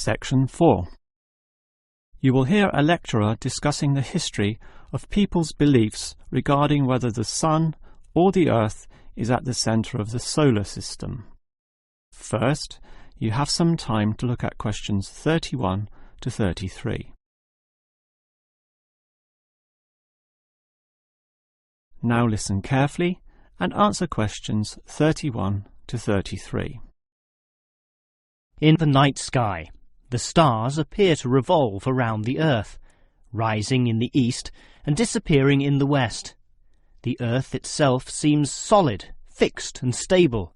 Section 4. You will hear a lecturer discussing the history of people's beliefs regarding whether the Sun or the Earth is at the centre of the solar system. First, you have some time to look at questions 31 to 33. Now listen carefully and answer questions 31 to 33. In the night sky, the stars appear to revolve around the Earth, rising in the east and disappearing in the west. The Earth itself seems solid, fixed and stable,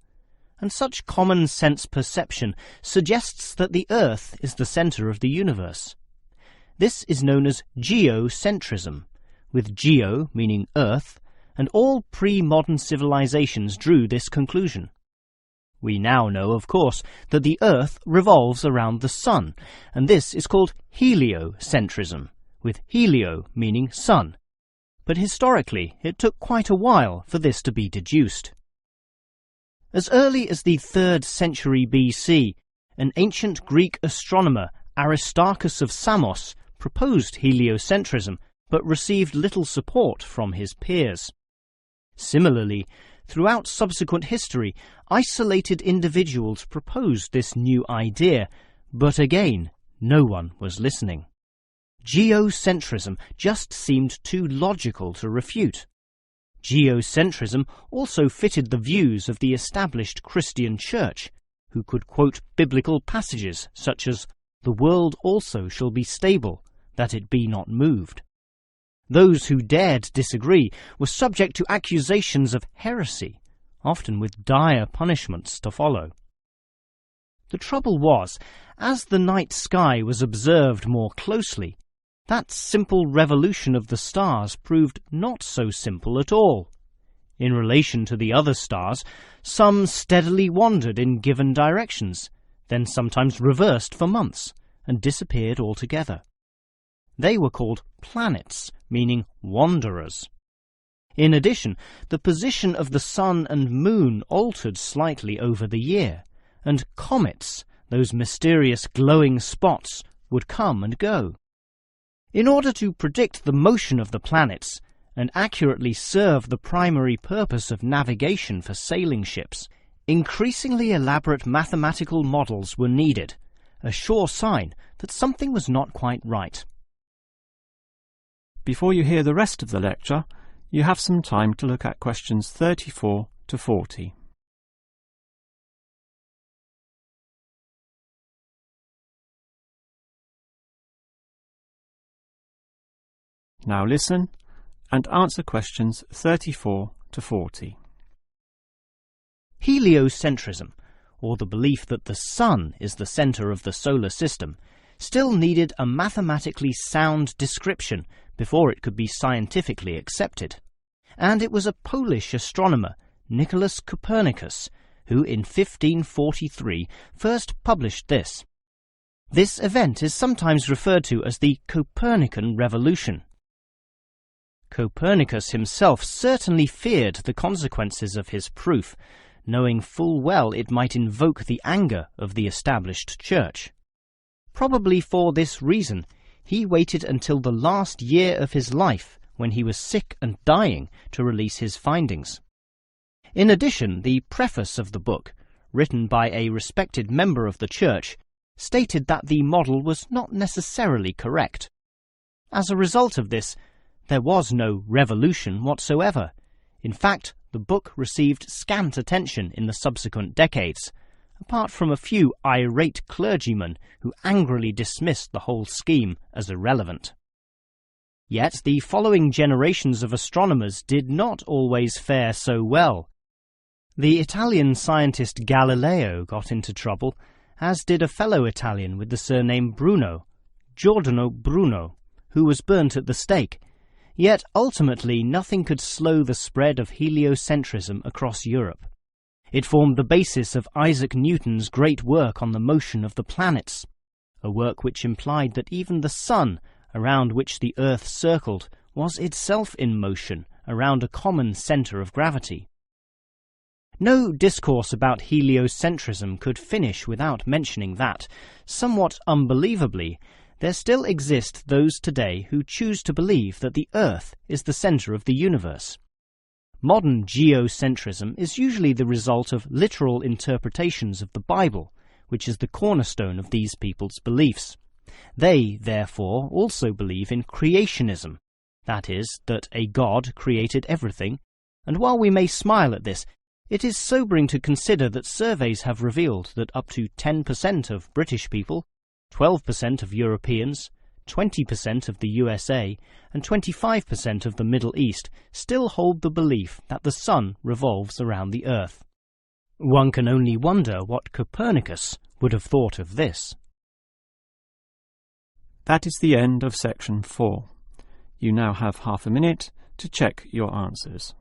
and such common-sense perception suggests that the Earth is the centre of the universe. This is known as geocentrism, with geo meaning Earth, and all pre-modern civilizations drew this conclusion. We now know, of course, that the Earth revolves around the Sun, and this is called heliocentrism, with helio meaning sun. But historically, it took quite a while for this to be deduced. As early as the 3rd century BC, an ancient Greek astronomer, Aristarchus of Samos, proposed heliocentrism, but received little support from his peers. Similarly, throughout subsequent history, isolated individuals proposed this new idea, but again, no one was listening. Geocentrism just seemed too logical to refute. Geocentrism also fitted the views of the established Christian Church, who could quote biblical passages such as, "The world also shall be stable, that it be not moved." Those who dared disagree were subject to accusations of heresy, often with dire punishments to follow. The trouble was, as the night sky was observed more closely, that simple revolution of the stars proved not so simple at all. In relation to the other stars, some steadily wandered in given directions, then sometimes reversed for months, and disappeared altogether. They were called planets, meaning wanderers. In addition, the position of the Sun and Moon altered slightly over the year, and comets, those mysterious glowing spots, would come and go. In order to predict the motion of the planets and accurately serve the primary purpose of navigation for sailing ships, increasingly elaborate mathematical models were needed, a sure sign that something was not quite right. Before you hear the rest of the lecture, you have some time to look at questions 34 to 40. Now listen and answer questions 34 to 40. Heliocentrism, or the belief that the Sun is the centre of the solar system, still needed a mathematically sound description before it could be scientifically accepted. And it was a Polish astronomer, Nicholas Copernicus, who in 1543 first published this. This event is sometimes referred to as the Copernican Revolution. Copernicus himself certainly feared the consequences of his proof, knowing full well it might invoke the anger of the established church. Probably for this reason, he waited until the last year of his life, when he was sick and dying, to release his findings. In addition, the preface of the book, written by a respected member of the church, stated that the model was not necessarily correct. As a result of this, there was no revolution whatsoever. In fact, the book received scant attention in the subsequent decades, apart from a few irate clergymen who angrily dismissed the whole scheme as irrelevant. Yet the following generations of astronomers did not always fare so well. The Italian scientist Galileo got into trouble, as did a fellow Italian with the surname Bruno, Giordano Bruno, who was burnt at the stake. Yet ultimately nothing could slow the spread of heliocentrism across Europe. It formed the basis of Isaac Newton's great work on the motion of the planets, a work which implied that even the Sun, around which the Earth circled, was itself in motion around a common centre of gravity. No discourse about heliocentrism could finish without mentioning that, somewhat unbelievably, there still exist those today who choose to believe that the Earth is the centre of the universe. Modern geocentrism is usually the result of literal interpretations of the Bible, which is the cornerstone of these people's beliefs. They, therefore, also believe in creationism, that is, that a God created everything, and while we may smile at this, it is sobering to consider that surveys have revealed that up to 10% of British people, 12% of Europeans, 20% of the USA, and 25% of the Middle East still hold the belief that the sun revolves around the Earth. One can only wonder what Copernicus would have thought of this. That is the end of section 4. You now have half a minute to check your answers.